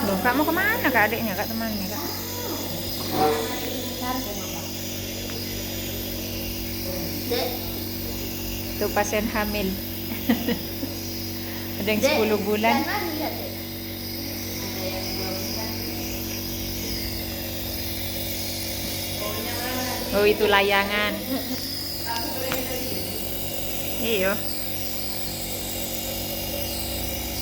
Loh, Kak mau kemana Kak adiknya, Kak temannya Kak? Dek, Tuh pasien hamil. Ada yang Dek, 10 bulan. jangan lihat Dek. Ada yang 2 bulan. Oh itu layangan. Iya.